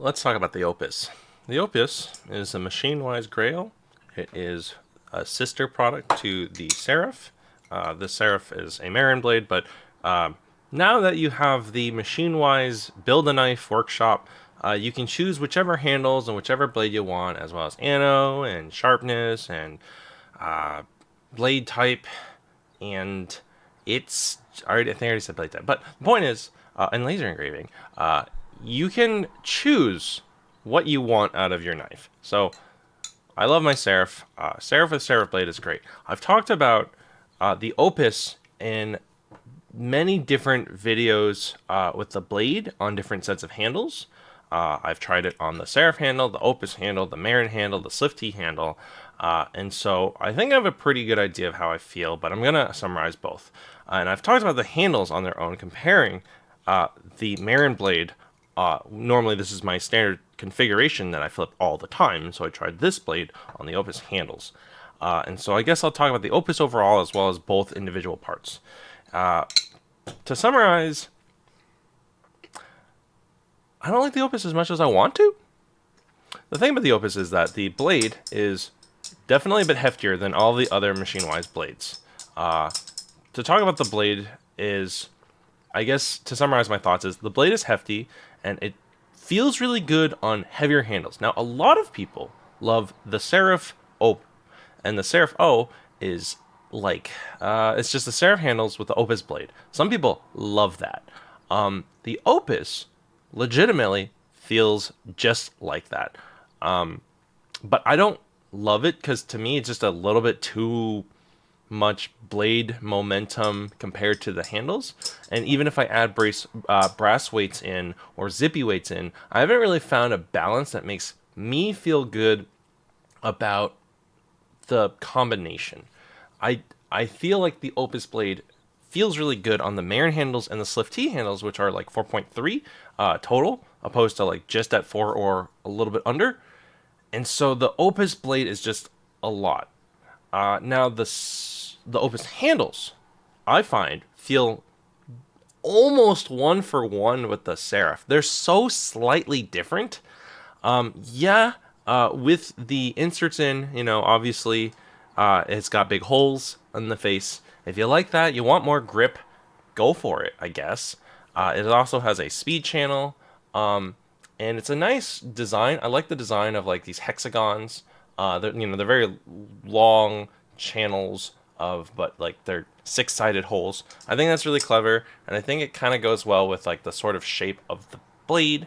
Let's talk about the Opus. The Opus is a Machinewise Grail. It is a sister product to the Seraph. The Seraph is a Marin blade, but now that you have the Machinewise Build a Knife workshop, you can choose whichever handles and whichever blade you want, as well as ammo and sharpness and blade type. And it's I think I already said blade type, but the point is, in laser engraving, you can choose what you want out of your knife. So I love my Seraph. Seraph with Seraph blade is great. I've talked about the Opus in many different videos with the blade on different sets of handles. I've tried it on the Seraph handle, the Opus handle, the Marin handle, the Slift handle, and so I think I have a pretty good idea of how I feel, but I'm going to summarize both. And I've talked about the handles on their own, comparing the Marin blade. Normally this is my standard configuration that I flip all the time, so I tried this blade on the Opus handles. And so I guess I'll talk about the Opus overall as well as both individual parts. To summarize, I don't like the Opus as much as I want to. The thing about the Opus is that the blade is definitely a bit heftier than all the other Machinewise blades. To talk about the blade is, I guess, to summarize my thoughts, is the blade is hefty and it feels really good on heavier handles. Now, a lot of people love the Seraph O, and the Seraph O is like, it's just the Seraph handles with the Opus blade. Some people love that. The Opus legitimately feels just like that. But I don't love it because to me it's just a little bit too much blade momentum compared to the handles. And even if I add brass weights in or zippy weights in, I haven't really found a balance that makes me feel good about the combination. I feel like the Opus blade feels really good on the Marin handles and the Slift handles, which are like 4.3 total, opposed to like just at 4 or a little bit under. And so the Opus blade is just a lot. Now the Opus handles, I find, feel almost one for one with the Seraph. They're so slightly different. With the inserts in, obviously, it's got big holes in the face. If you like that, you want more grip, go for it, I guess. It also has a speed channel, and it's a nice design. I like the design of like these hexagons. They're very long channels but like they're six-sided holes. I think that's really clever, and I think it kind of goes well with like the sort of shape of the blade.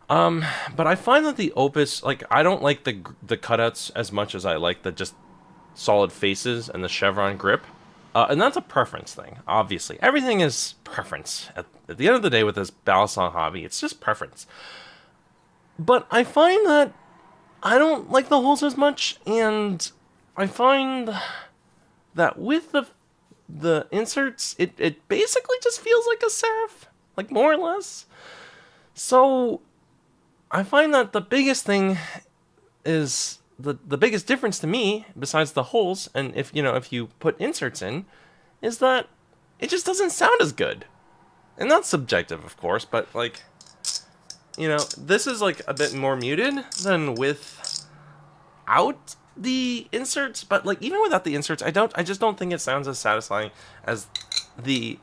But I find that the Opus, like, I don't like the cutouts as much as I like the just solid faces and the chevron grip. And that's a preference thing, obviously. Everything is preference. At the end of the day with this Balisong hobby, it's just preference. But I find that I don't like the holes as much, and I find that with the inserts, it basically just feels like a Seraph, like more or less. So I find that the biggest thing is the biggest difference to me, besides the holes, and if you put inserts in, is that it just doesn't sound as good. And that's subjective, of course, but like, this is like a bit more muted than without the inserts, but like even without the inserts, I just don't think it sounds as satisfying as the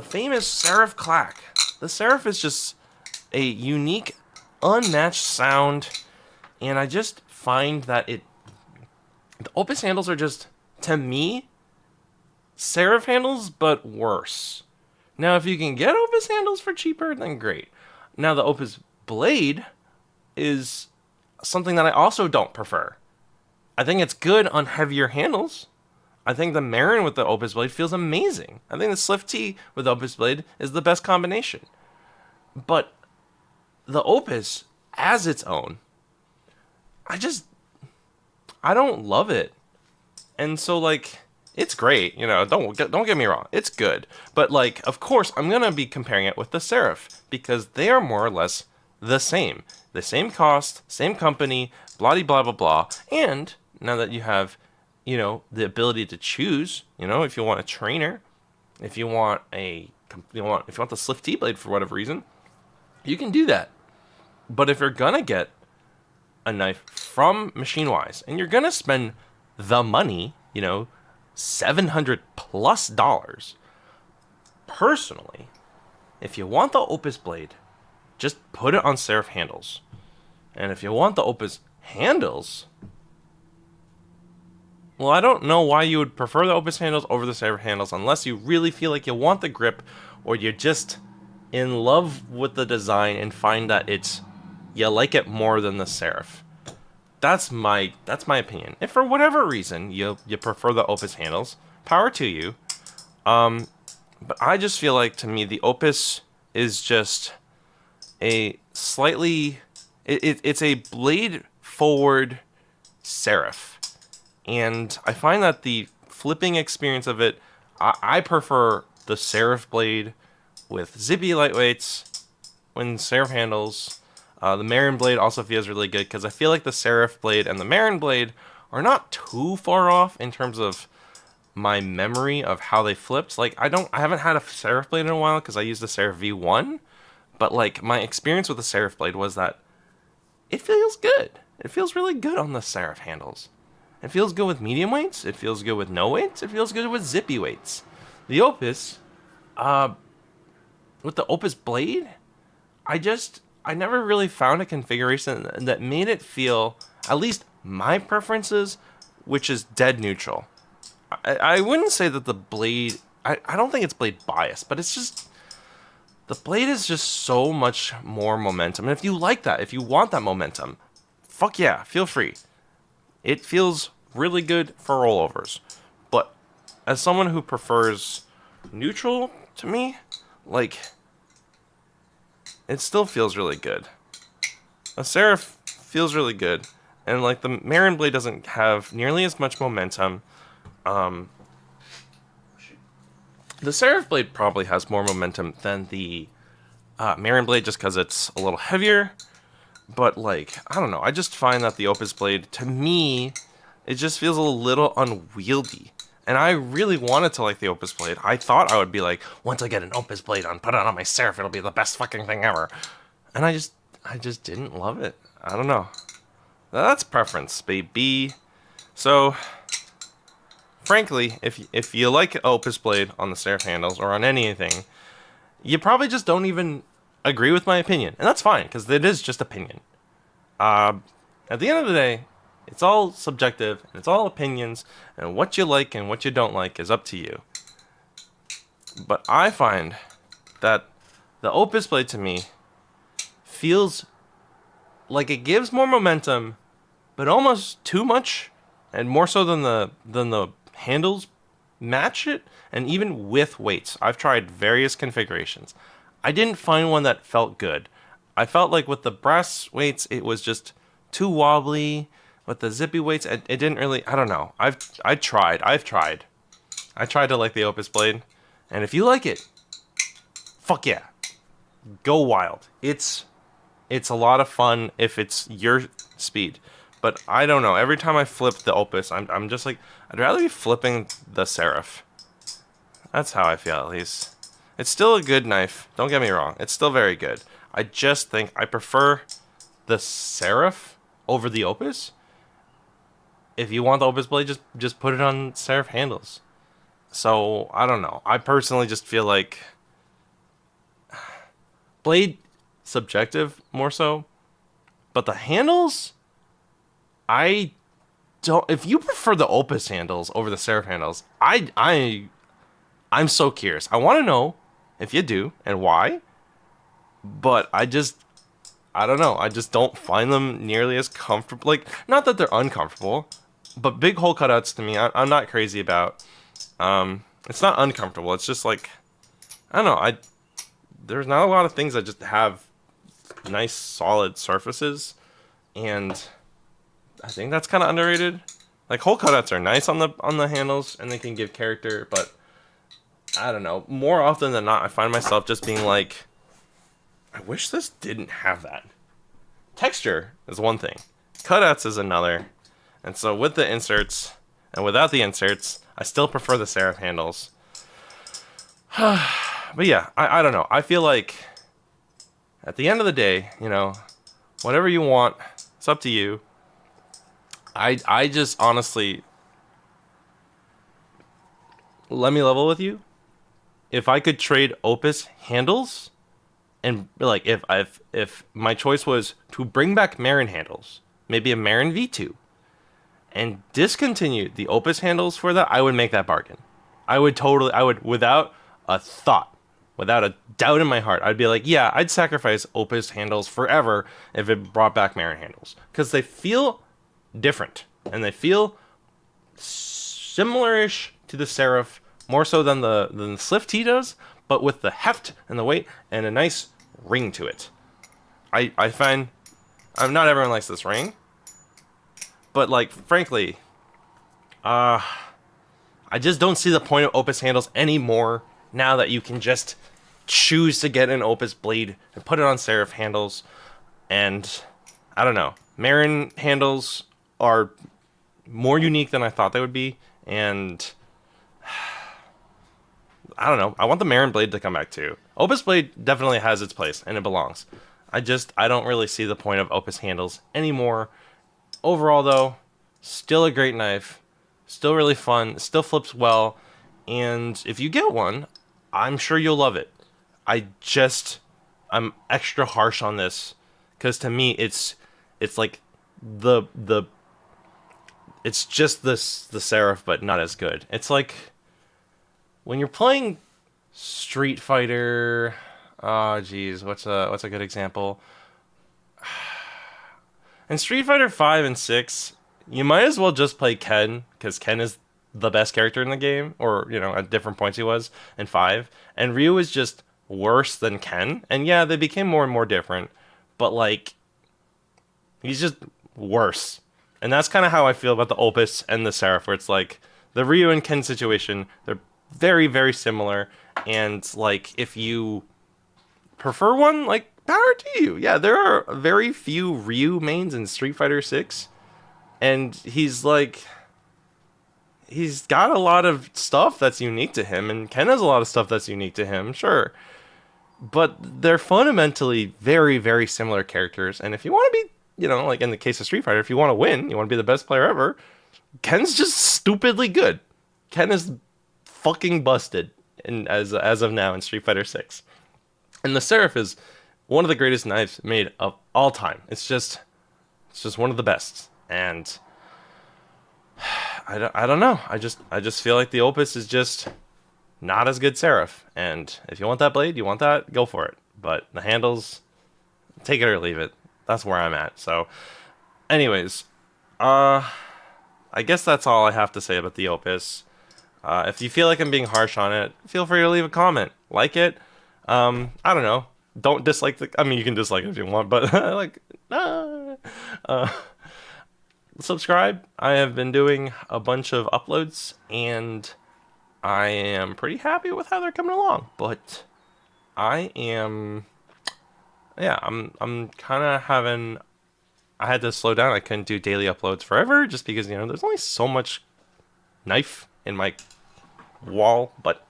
famous Seraph clack. The Seraph is just a unique, unmatched sound, and I just find that the Opus handles are just, to me, Seraph handles, but worse. Now, if you can get Opus handles for cheaper, then great. Now, the Opus blade is something that I also don't prefer. I think it's good on heavier handles. I think the Marin with the Opus blade feels amazing. I think the Slift T with the Opus blade is the best combination. But the Opus, as its own, I don't love it. And so, like, it's great, don't get me wrong, it's good. But, like, of course, I'm gonna be comparing it with the Seraph, because they are more or less the same. The same cost, same company, blah blah blah blah. And now that you have, the ability to choose, if you want a trainer, if you want the Slift T blade for whatever reason, You can do that. But if you're gonna get a knife from Machinewise and you're gonna spend the money, $700 plus, personally, if you want the Opus blade, just put it on serif handles. And if you want the Opus handles, well, I don't know why you would prefer the Opus handles over the serif handles unless you really feel like you want the grip, or you're just in love with the design and find that you like it more than the serif. That's my opinion. If for whatever reason you prefer the Opus handles, power to you. But I just feel like, to me, the Opus is just a slightly... It's a blade forward serif. And I find that the flipping experience of it, I prefer the serif blade with zippy lightweights when serif handles. The Marin blade also feels really good because I feel like the serif blade and the Marin blade are not too far off in terms of my memory of how they flipped. Like, I haven't had a serif blade in a while because I used the Serif V1, but like my experience with the serif blade was that it feels good. It feels really good on the serif handles. It feels good with medium weights. It feels good with no weights. It feels good with zippy weights. The Opus, with the Opus blade, I never really found a configuration that made it feel, at least my preferences, which is dead neutral. I wouldn't say that the blade, I don't think it's blade bias, but it's just, the blade is just so much more momentum. And if you like that, if you want that momentum, fuck yeah, feel free. It feels really good for rollovers. But as someone who prefers neutral, to me, like, it still feels really good. A serif feels really good. And like the Marin blade doesn't have nearly as much momentum. The serif blade probably has more momentum than the Marin blade just because it's a little heavier. But like, I don't know, I just find that the Opus blade, to me, it just feels a little unwieldy. And I really wanted to like the Opus blade. I thought I would be like, once I get an Opus blade on, put it on my serif, it'll be the best fucking thing ever. And I just didn't love it. I don't know. That's preference, baby. So, frankly, if you like Opus blade on the serif handles or on anything, you probably just don't even agree with my opinion. And that's fine, because it is just opinion. At the end of the day, it's all subjective, and it's all opinions, and what you like and what you don't like is up to you. But I find that the Opus blade, to me, feels like it gives more momentum, but almost too much, and more so than the handles match it, and even with weights. I've tried various configurations. I didn't find one that felt good. I felt like with the brass weights, it was just too wobbly. With the zippy weights, it didn't really, I don't know. I've tried. I tried to like the Opus blade. And if you like it, fuck yeah. Go wild. It's a lot of fun if it's your speed. But I don't know. Every time I flip the Opus, I'm just like, I'd rather be flipping the serif. That's how I feel, at least. It's still a good knife. Don't get me wrong. It's still very good. I just think I prefer the serif over the Opus. If you want the Opus blade, just put it on serif handles. So, I don't know. I personally just feel like blade subjective more so, but the handles, I don't. If you prefer the Opus handles over the serif handles, I'm so curious. I want to know if you do and why. But I don't know. I just don't find them nearly as comfortable. Like, not that they're uncomfortable, but big hole cutouts to me, I'm not crazy about. It's not uncomfortable. It's just like, I don't know. There's not a lot of things that just have nice solid surfaces, and I think that's kind of underrated. Like, hole cutouts are nice on the handles, and they can give character, but I don't know. More often than not, I find myself just being like, I wish this didn't have that. Texture is one thing. Cutouts is another. And so with the inserts, and without the inserts, I still prefer the serif handles. But yeah, I don't know. I feel like at the end of the day, you know, whatever you want, it's up to you. I just honestly, let me level with you. If I could trade Opus handles, and like if my choice was to bring back Marin handles, maybe a Marin V2, and discontinue the Opus handles for that, I would make that bargain. I would, without a thought, without a doubt in my heart, I'd be like, yeah, I'd sacrifice Opus handles forever if it brought back Marin handles. Because they feel different, and they feel similar-ish to the Seraph, more so than the Swift T does, but with the heft and the weight and a nice ring to it. I find, not everyone likes this ring, but like, frankly, I just don't see the point of Opus handles anymore now that you can just choose to get an Opus blade and put it on Seraph handles. And I don't know, Marin handles are more unique than I thought they would be, and I don't know, I want the Marin blade to come back too. Opus blade definitely has its place and it belongs. I don't really see the point of Opus handles anymore. Overall though, still a great knife, still really fun, still flips well, and if you get one, I'm sure you'll love it. I'm extra harsh on this because to me it's like the it's just the Seraph but not as good. It's like when you're playing Street Fighter, oh geez, what's a good example? In Street Fighter 5 and 6, you might as well just play Ken, because Ken is the best character in the game, or, you know, at different points he was in 5, and Ryu is just worse than Ken, and yeah, they became more and more different, but, like, he's just worse. And that's kind of how I feel about the Opus and the Seraph, where it's like, the Ryu and Ken situation, they're very, very similar, and, like, if you prefer one, like, power to you. Yeah, there are very few Ryu mains in Street Fighter 6, and he's got a lot of stuff that's unique to him, and Ken has a lot of stuff that's unique to him, sure. But they're fundamentally very, very similar characters, and if you want to be, you know, like in the case of Street Fighter, if you want to win, you want to be the best player ever, Ken's just stupidly good. Ken is fucking busted as of now in Street Fighter 6. And the Seraph is one of the greatest knives made of all time. It's just one of the best. And I don't know. I just feel like the Opus is just not as good Seraph. And if you want that blade, you want that, go for it. But the handles, take it or leave it. That's where I'm at. So anyways, I guess that's all I have to say about the Opus. If you feel like I'm being harsh on it, feel free to leave a comment. Like it. I don't know. Don't dislike I mean, you can dislike it if you want, but like, subscribe. I have been doing a bunch of uploads, and I am pretty happy with how they're coming along. But I am, yeah, I'm kind of having. I had to slow down. I couldn't do daily uploads forever, just because, you know, there's only so much knife in my wall, but.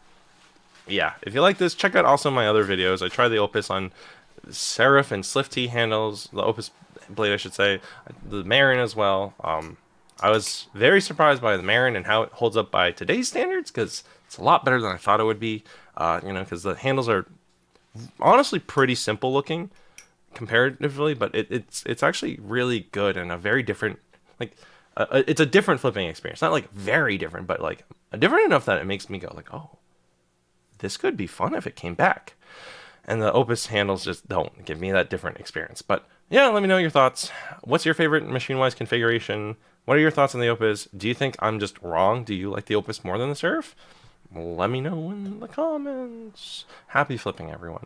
Yeah, if you like this, check out also my other videos. I tried the Opus on Seraph and Swift T handles, the Opus blade, I should say, the Marin as well. I was very surprised by the Marin and how it holds up by today's standards, because it's a lot better than I thought it would be. You know, because the handles are honestly pretty simple looking comparatively, but it's actually really good and a very different, like, it's a different flipping experience. Not like very different, but like different enough that it makes me go like, oh, this could be fun if it came back. And the Opus handles just don't give me that different experience. But yeah, let me know your thoughts. What's your favorite Machinewise configuration? What are your thoughts on the Opus? Do you think I'm just wrong? Do you like the Opus more than the Seraph? Let me know in the comments. Happy flipping, everyone.